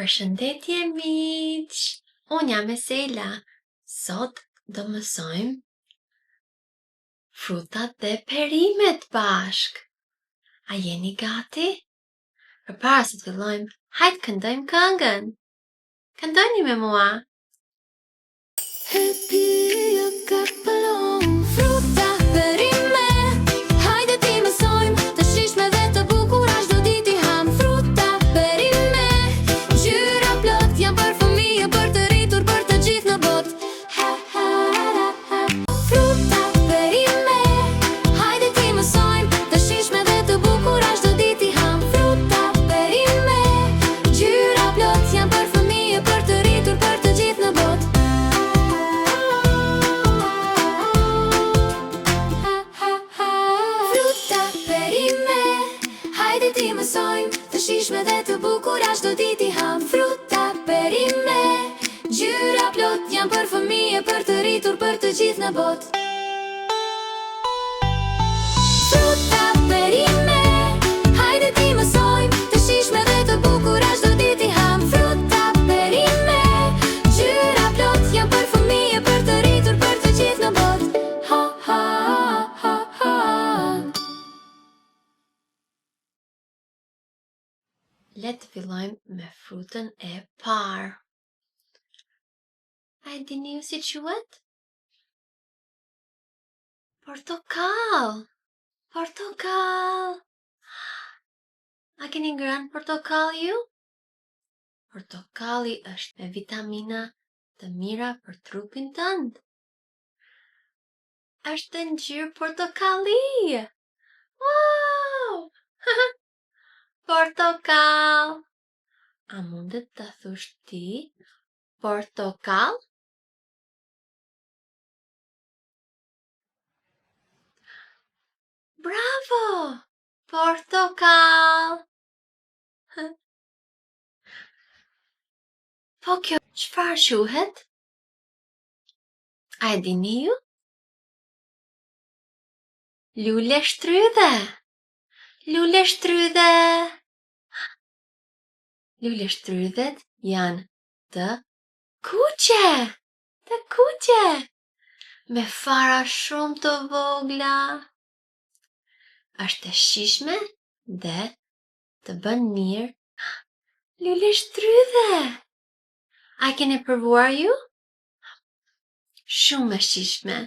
Përshëndetje miq! Unë jam Mesela. Sot do mësojmë frutat dhe perimet bashk. A jeni gati? Përpara se të fillojmë, hajtë këndojmë këngën. Këndoni me mua. Fruta, perime, hajde ti mësojmë të shijshme dhe të bukura çdo ditë I ham. Fruta, perime, ngjyra plot janë për fëmijë, për të rritur, për të gjithë në botë. Fruta, perime, hajde ti mësojmë të shijshme dhe të bukura çdo ditë I ham. Fruta, perime, ngjyra plot janë për fëmijë, për të rritur, për të gjithë në botë. Fruta, perime, hajde ti mësojmë të shijshme dhe të bukura çdo ditë I ham. Fruta, perime, ngjyra plot janë për fëmijë, për të rritur, për të gjithë në botë. Fruta, perime, hajde ti mësojmë të shijshme dhe të bukura çdo ditë I ham. Fruta, perime, ngjyra plot janë për fëmijë, për të rritur, për të gjithë në botë. Le të fillojmë me frutën e parë. A e dini ju si quhet? Portokall. Portokall. A keni ngrënë portokall ju? Portokalli është me vitamina të mira për trupin tënd. Është ngjyrë portokalli. Wow! Portokall. A mundet ta thush ti portokall? Bravo! Portokall. Po kjo çfarë quhet? A e dini ju? Lule shtrydhe. Lule shtrydhe. Lule shtrydhet janë të kuqe. Të kuqe. Me fara shumë të vogla. Është e shijshme dhe të bën mirë. Lule shtrydhe. A keni provuar ju? Shumë e shijshme.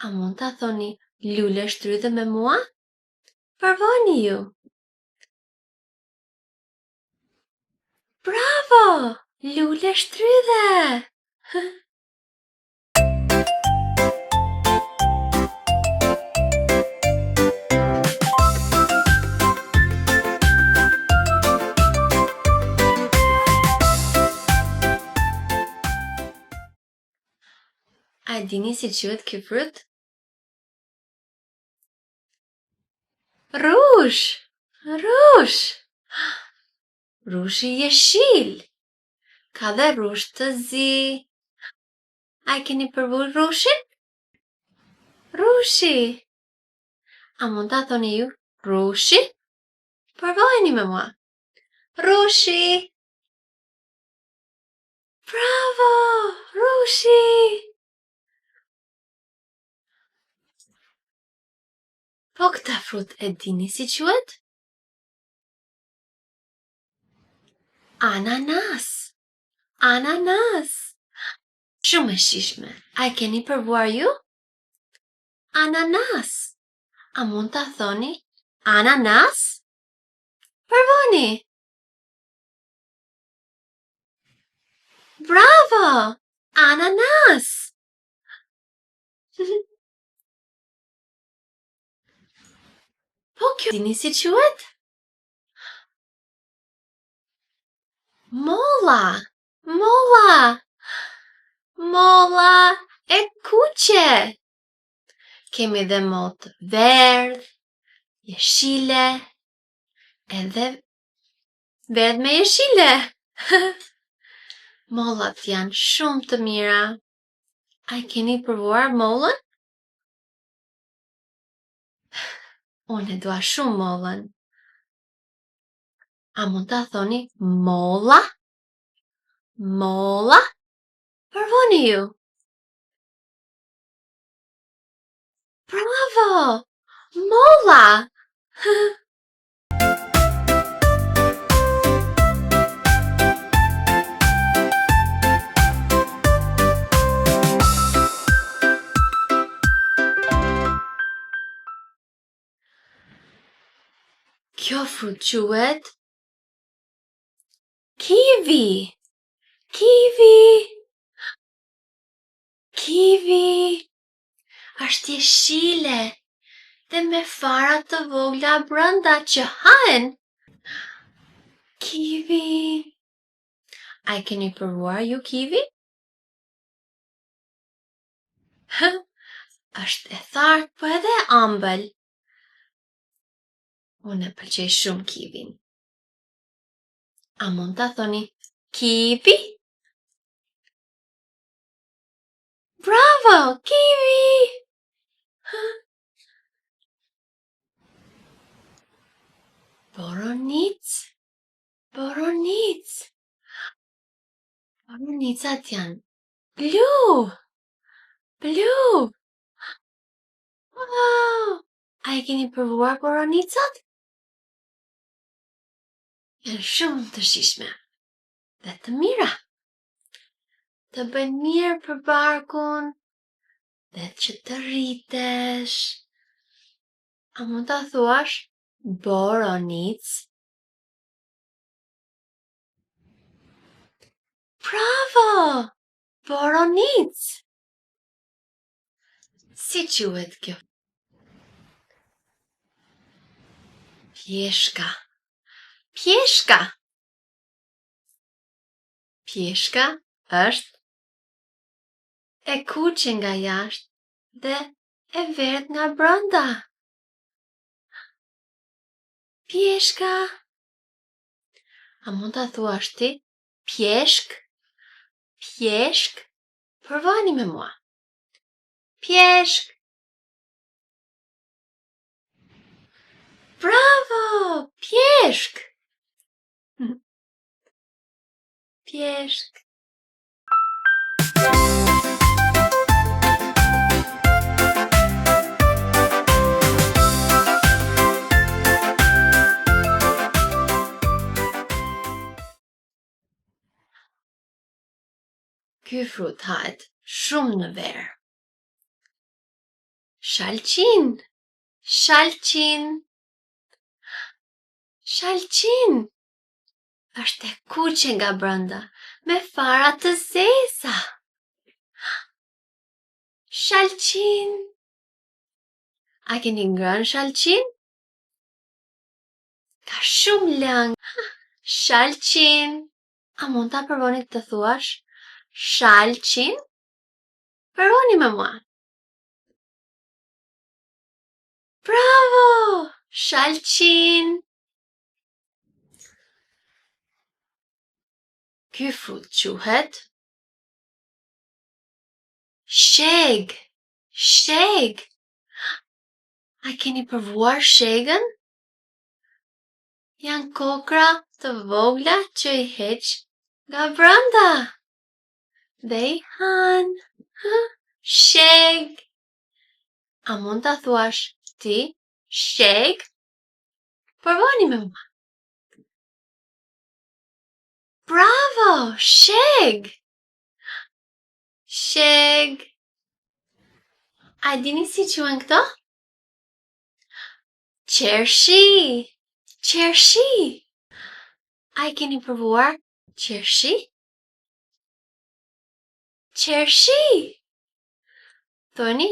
A mund ta thoni lule shtrydhe me mua? Provoni ju. Bravo! Lule shtrydhe. A e dini si quhet ky frut? Rush. Rush. Rushi jeshil. Ka dhe rush të zi. A e keni provuar rushin? Rushi. A mund ta thoni ju rushi? Provojeni me mua. Rushi. Bravo! Rushi. Po këta frut e dini si quhet? Ananas. Ananas. Shumë e shijshme. A e keni provuar ju? Ananas. A mund ta thoni ananas? Provoni. Bravo! Ananas. Po kjo dini si quhet? Molla. Molla. Molla e kuqe. Kemi dhe mollë të verdh, jeshile, edhe verdh me jeshile. Mollat janë shumë të mira. A e keni provuar mollën? Unë e dua shumë mollën. A mund ta thoni molla? Molla? Provoni ju. Bravo! Molla! Kjo frut quhet kiwi. Kiwi. Kiwi. Është jeshile dhe me fara të vogla brenda që hahen. Kiwi. A e keni provuar ju kiwi? Është e thartë, po edhe ëmbël. Unë e pëlqej shumë kiwin. A mund ta thoni kiwi? Bravo, kiwi! Boronic. Boronic. Boronicat janë blu. Blu. Wow! A e keni provuar boronicat? Janë shumë të shijshme dhe të mira. Të bëjnë mirë për barkun dhe që të rritesh. A mund ta thuash boronic? Bravo! Boronic! Si quhet kjo? Pjeshka. Pjeshka. Pjeshka është e kuqe nga jashtë dhe e verdhë nga brenda. Pjeshka. A mund ta thuash ti pjeshk? Pjeshk? Provani me mua. Pjeshk. Bravo! Pjeshk. Pjeshk. Ky frut hahet shumë në verë. Shalqin. Shalqin. Shalqin. Është e kuqe nga brenda, me fara të zeza. Shalqin. A keni ngrënë shalqin? Ka shumë lang. Shalqin. A mund ta provoni të thuash shalqin? Provoni me mua. Bravo! Shalqin. Ky frut quhet sheg. Sheg. A keni provuar shegën? Janë kokra të vogla që i heq nga brenda. Dhe i han. Sheg. A mund ta thuash ti sheg? Provoni me mua. Bravo! Sheg. Sheg. A dini si quhen këto? Qershi. Qershi. A i keni provuar qershi? Qershi. Thoni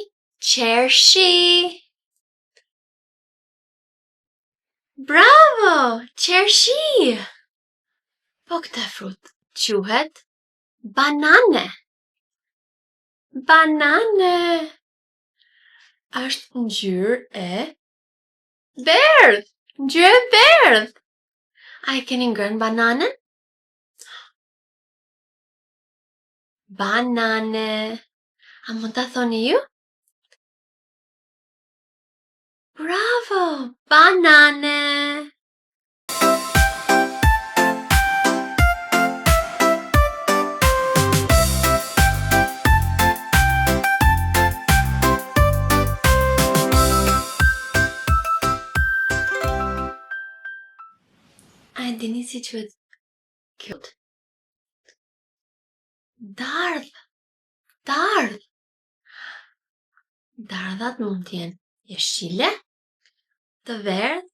qershi. Bravo! Qershi. Po këta frut quhet banane. Banane. Është ngjyrë e berdh. Ngjyrë e berdh. A e keni ngrënë bananën? Banane. A mund ta thoni ju? Bravo! Banane. si quhet kjo? Dardh. Dardh. Dardhat mund të jenë jeshile, të verdh,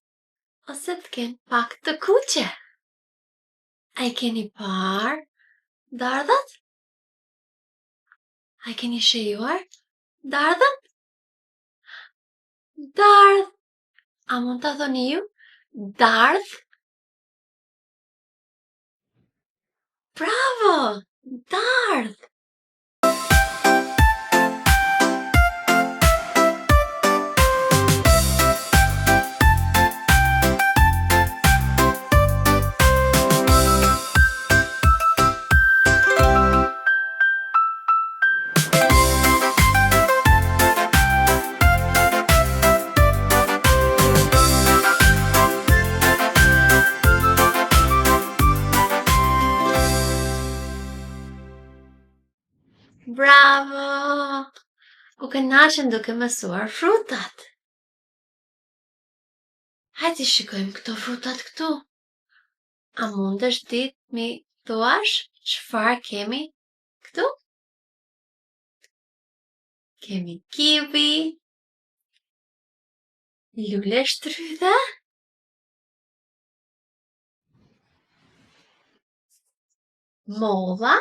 ose të kenë pak të kuqe. A i keni parë dardhat? A i keni shijuar dardhat? Dardh. A mund ta thoni ju? Dardh. Bravo! Dardh. Bravo! U kënaqem duke mësuar frutat. Hajde shikojmë këto frutat këtu. A mundesh ti mi thuash çfarë kemi këtu? Kemi kiwi, lule shtrydhe, molla,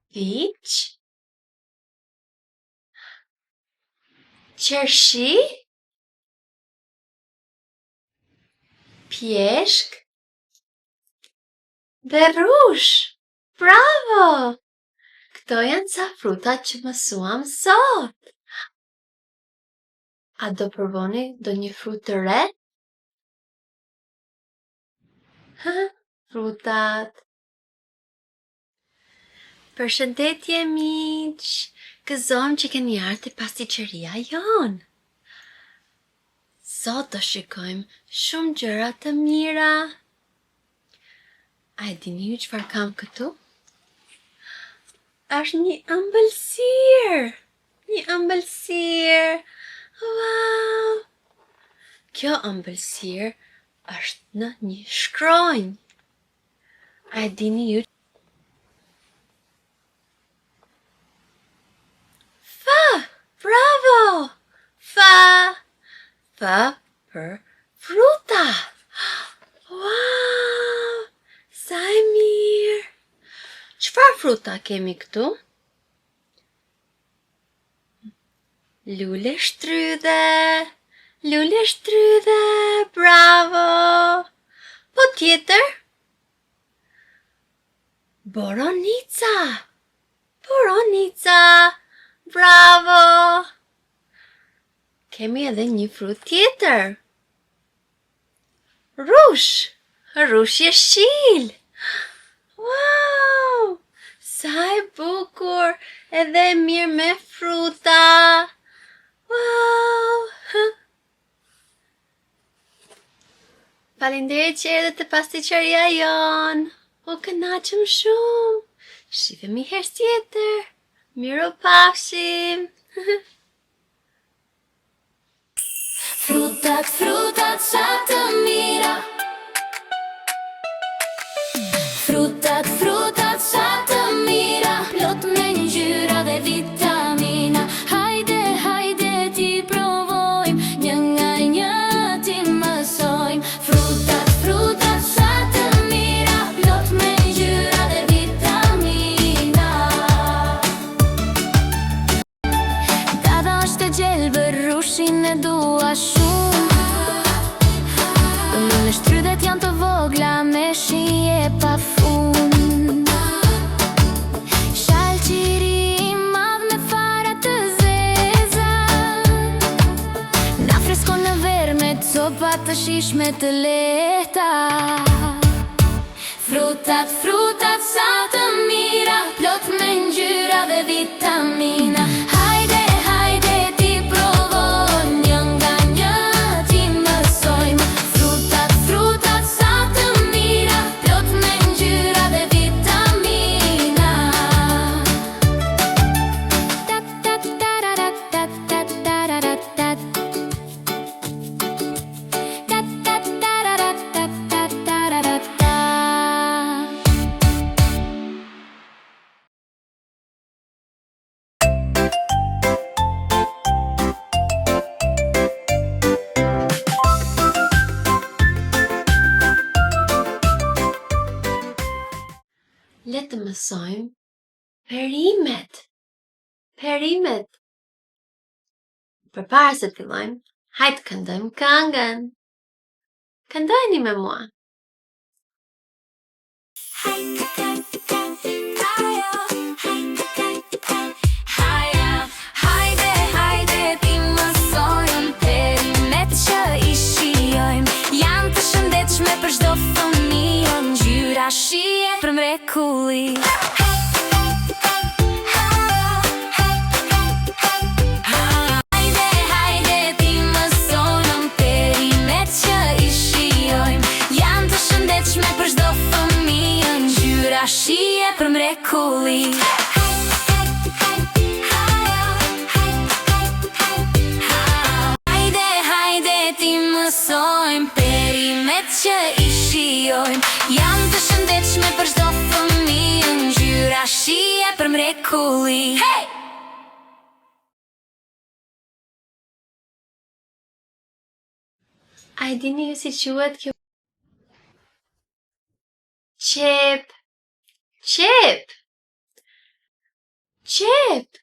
fiq, qershi, pjeshk dhe rrush. Bravo! Këto janë ca frutat që mësuam sot. A do provoni ndonjë frutë të re? Frutat. Përshëndetje miq, gëzojmë që keni ardhur te pasticëria jon. Sot do shikojmë shumë gjëra të mira. A e dini ju çfarë kam këtu? Është një ëmbëlsirë. Një ëmbëlsirë. Wow! Kjo ëmbëlsirë është në një shkronjë. A e dini ju? Fa! Bravo! Fa! Fa për fruta. Wow! Sa e mirë! Çfarë fruta kemi këtu? Lule shtrydhe. Lule shtrydhe. Bravo! Po tjetër? Boronica. Boronica. Bravo! Kemi edhe një frut tjetër. Rrush. Rrush jeshil. Wow! Sa e bukur edhe e mirë me fruta. Wow! Faleminderit që erdhët te pasticëria jon. U kënaqëm shumë. Shihemi herë tjetër. Miropafshim. Frutat, frutat sa të mira. Frutat, frutat sa të mira. Plot me ngjyra dhe vitamina. Hajde, hajde ti provojmë. Një nga një ti mësojmë. Frutat, frutat sa të mira. Plot me ngjyra dhe vitamina. Dada është e gjelbër, rushin e dua shumë. Lule shtrydhet janë të vogla me shije pa fund. Shalqiri i madh me fara të zeza. Na freskon në verë me copa të shishme të lehta. Frutat, frutat sa të mira. Plot me ngjyra dhe vitamina. Hajde, hajde ti provojmë. Një nga një ti mësojmë. Frutat, frutat sa të mira. Plot me ngjyra dhe vitamina. Tat tat tararat tat tat tararat tat. Tat tat të mësojmë perimet. Perimet. Përpara se të fillojmë, hajtë këndojmë këngën. Këndojni me mua. Hajde, ti mësojmë perimet që I shijojmë. Janë të shëndetshme për çdo fëmijë, ngjyra shije për mrekulli. Hajde, ti mësojmë perimet që I shijojmë. Janë të shëndetshme për çdo fëmijë, ngjyra shije për mrekulli. Ti mësojmë perimet që I shijojmë. Janë të shëndetshme për çdo fëmijë, ngjyra shije për mrekulli. Hey! A e dini ju si quhet kjo? Qep. Qep. Qep.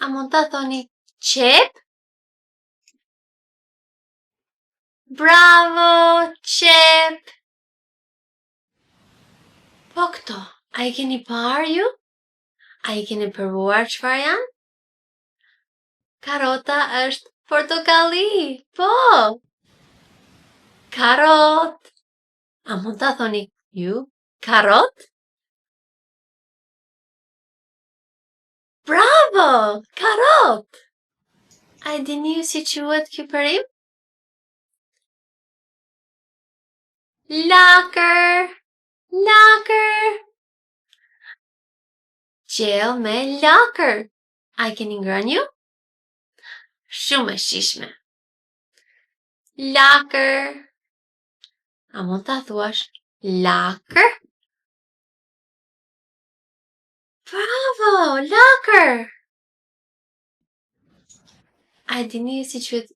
A mund ta thoni qep? Bravo, qep! Po këto, a I keni parë ju? A I keni provuar çfarë janë? Karota është portokalli, po! Karot! A mund ta thoni ju? Karot? Bravo, karot! A e dini ju si quhet ky perim? Lakër, lakër. Gjell me lakër. A I keni ngrënë ju? Shumë e shijshme. Lakër. A mund ta thuash lakër? Bravo, lakër. A e dini ju si quhet?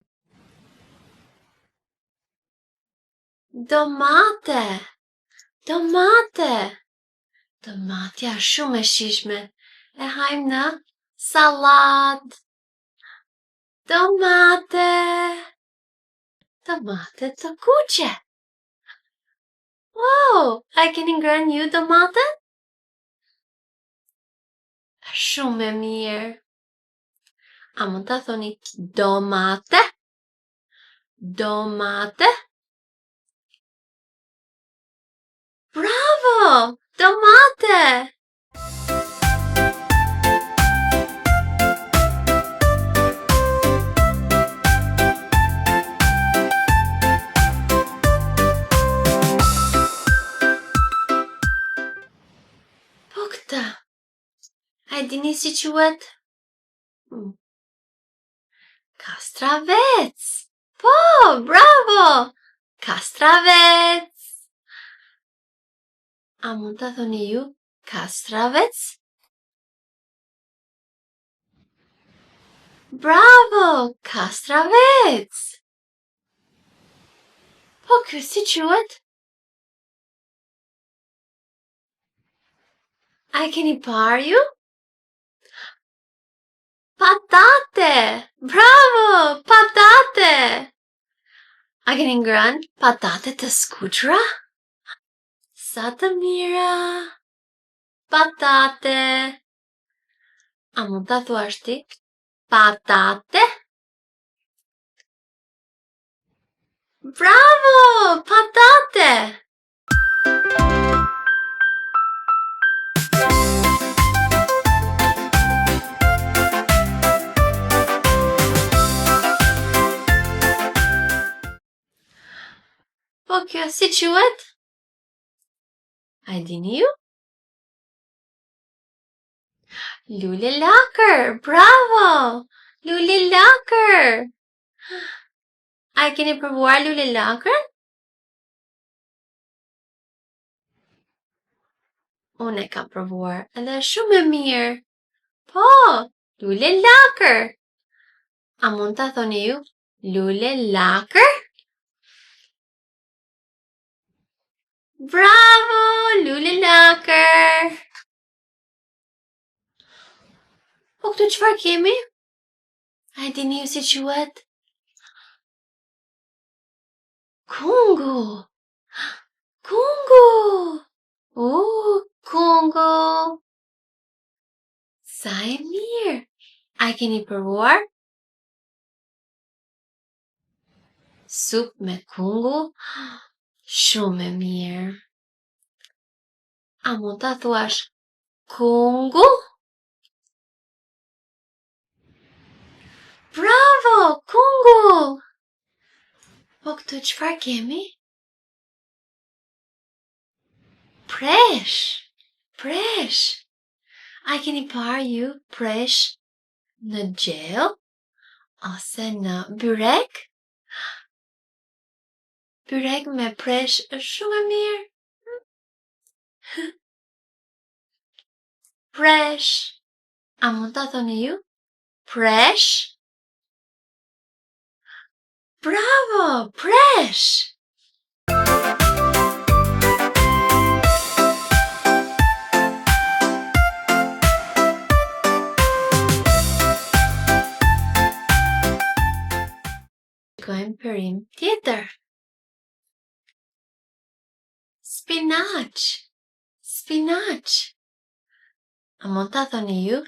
Domate. Domate. Domatja është shumë e shijshme. E hajmë në sallat. Domate. Domate të kuqe. Wow, a keni ngrënë ju domate? Shumë e mirë. A mund ta thoni domate? Domate? Bravo! Domate! Po këta, a e dini si quhet? Kastravec! Po, bravo! Kastravec! A mund ta thoni ju kastravec? Bravo, kastravec! Po ky si quhet? A e keni parë ju? Patate! Bravo, patate! A keni ngrënë patate të skuqura? Sa të mira! Patate! A mund ta thuash ti? Patate? Bravo! Patate! Po kjo si quhet? A e dini ju? Lule lakër, bravo! Lule lakër! A e keni provuar lule lakër? Unë e kam provuar edhe është shumë e mirë. Po, lule lakër! A mund ta thoni ju lule lakër? Bravo, lule lakër. Po këtu çfarë kemi? A e dini ju si quhet? Kungu. Kungu. Kungu. Sa e mirë. A e keni provuar? Sup me kungu? Shumë e mirë. A mund ta thuash kungu? Bravo, kungu! Po këtu çfarë kemi? Presh. Presh. A keni parë ju presh në gjell ose në byrek? Byrek me presh është shumë e mirë. Presh. A mund ta thoni ju? Presh. Bravo, presh. Shikojmë perim tjetër. Spinach. Spinach. A mund ta thoni ju?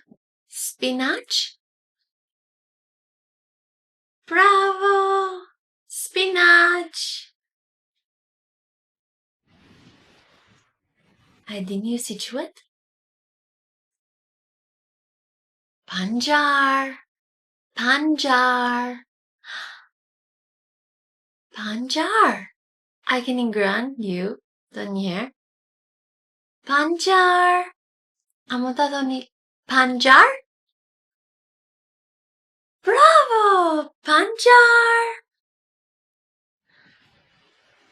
Spinach? Bravo! Spinach! A e dini ju si quhet? Panxar. Panxar. Panxar. A keni ngrënë ju ndonjëherë? Panxar. A mund ta thoni panxar? Bravo! Panxar!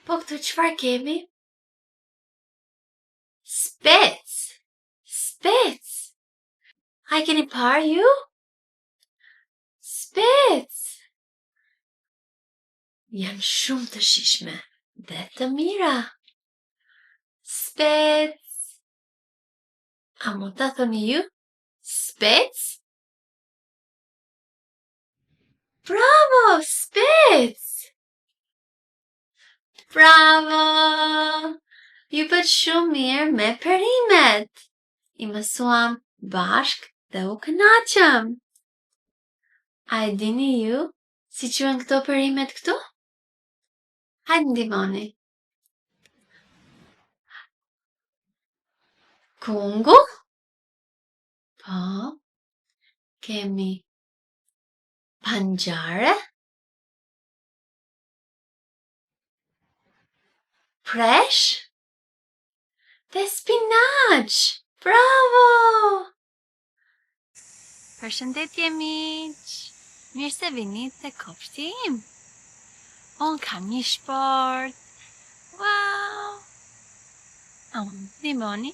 Po këtu çfarë kemi? Spec. Spec. A keni parë ju? Spec. Janë shumë të shijshme dhe të mira. Spec. A mund ta thoni ju? Spec? Bravo, spec! Bravo! Ju bët shumë mirë me perimet. I mësuam bashk dhe u kënaqëm. A e dini ju si quhen këto perimet këtu? Hajde ndihmoni. Kungu? Po. Kemi panxare. Presh. Dhe spinach. Bravo! Përshëndetje miq. Mirë se vini te kopshti im. Unë kam një sport. Wow! Ndihmoni.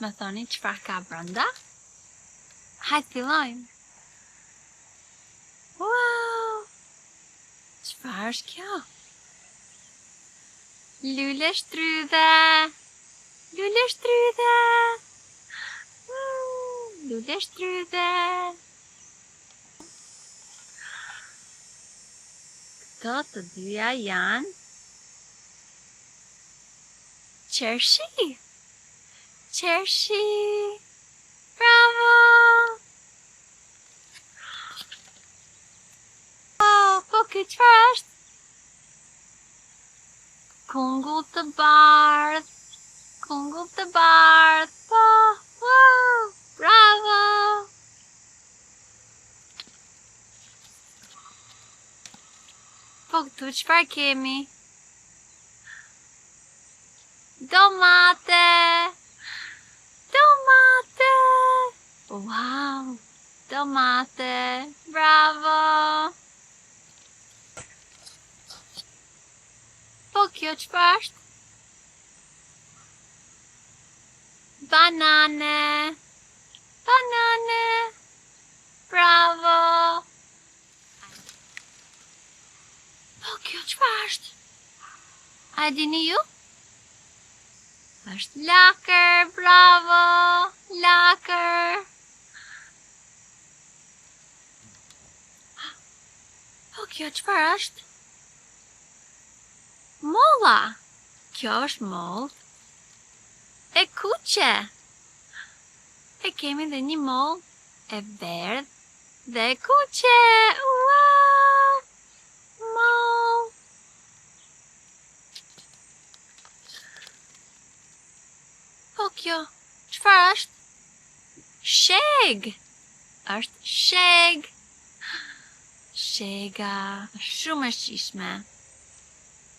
Më thoni çfarë ka brenda? Hajde fillojmë. Wow! Çfarë është kjo? Lule shtrydhe. Lule shtrydhe. Lule shtrydhe. Këto të dyja janë qershi. Qershi. Bravo. Po këtë çfarë është? Kungull të bardh. Kungull të bardh. Po. Wow. Bravo. Po këtu çfarë kemi? Domate. Domate. Wow. Domate. Bravo. Po kjo çfarë është? Banane. Banane. Bravo. Po kjo çfarë është? A e dini ju? Është lakër, bravo, lakër. Po, kjo çfarë është? Molla. Kjo është mollë e kuqe. E kemi dhe një mollë e verdhë dhe e kuqe. Wow! Mollë. Po, kjo çfarë është? Sheg. Është sheg. Shega, shumë e shijshme.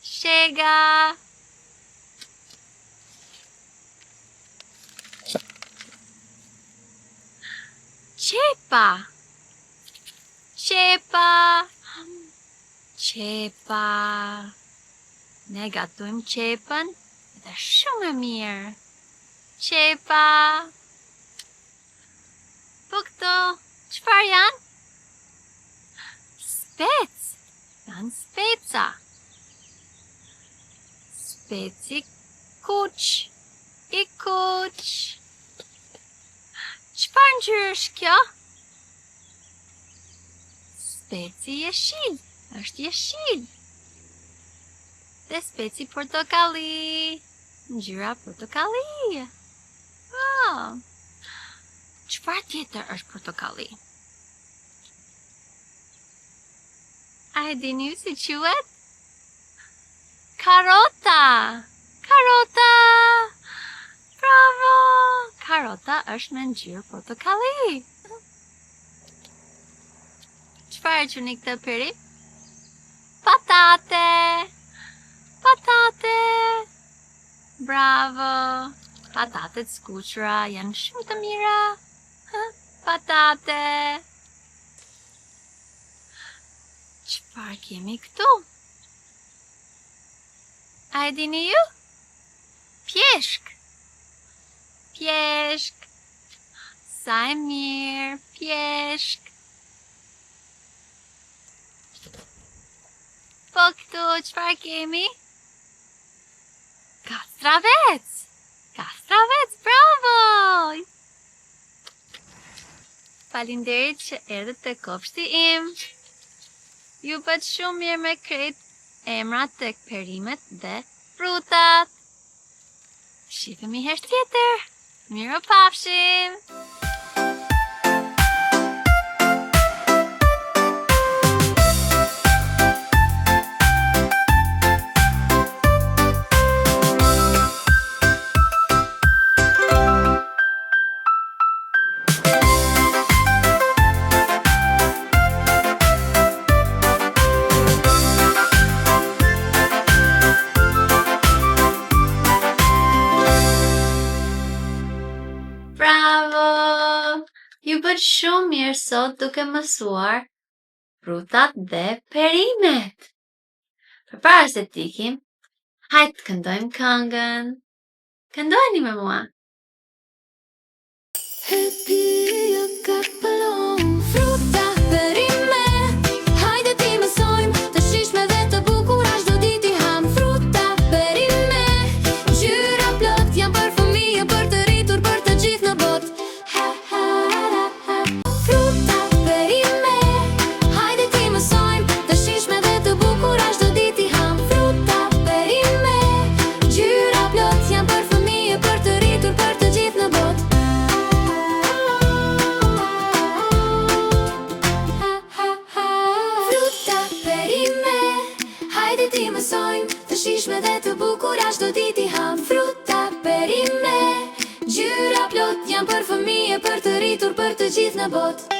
Shega. Qepa. Qepa. Qepa. Ne gatojmë qepën dhe shumë e mirë. Qepa. Po këto, çfarë janë? Spec. Janë speca. Speci kuq. I kuq. Çfarë ngjyrë është kjo? Speci jeshil. Është jeshil. Dhe speci portokalli. Ngjyra portokalli. Wow. Çfarë tjetër është portokalli? A e dini ju si quhet? Karota. Karota. Bravo. Karota është me ngjyrë portokalli. Çfarë quhni këtë peri? Patate. Patate. Bravo. Patatet skuqura janë shumë të mira. Patate. Çfarë kemi këtu? A e dini ju? Pjeshk. Pjeshk. Sa e mirë, pjeshk. Po këtu çfarë kemi? Kastravec. Kastravec, bravo! Faleminderit që erdhët te kopshti im. Ju bët shumë mirë me krejt emrat tek perimet dhe frutat. Shihemi herë tjetër. Miropafshim! Bravo! Ju bët shumë mirë sot duke mësuar frutat dhe perimet. Përpara se t'ikim, hajtë këndojmë këngën. Këndojni me mua. Happy ka pëllon fruta perime. Hajde ti mësojmë të shijshme dhe të bukura çdo ditë i ham fruta perime. Ngjyra plot janë për fëmijë, për të rritur, për të gjithë në botë. Ha ha ha ha. Fruta perime. Hajde ti mësojmë të shijshme dhe të bukura çdo ditë i ham fruta perime. Ngjyra plot janë për fëmijë, për të rritur, për të gjithë në botë. Ti mësojmë të shijshme dhe të bukura çdo ditë i ham fruta perime. Ngjyra plot janë për fëmijë, për të rritur, për të gjithë në botë.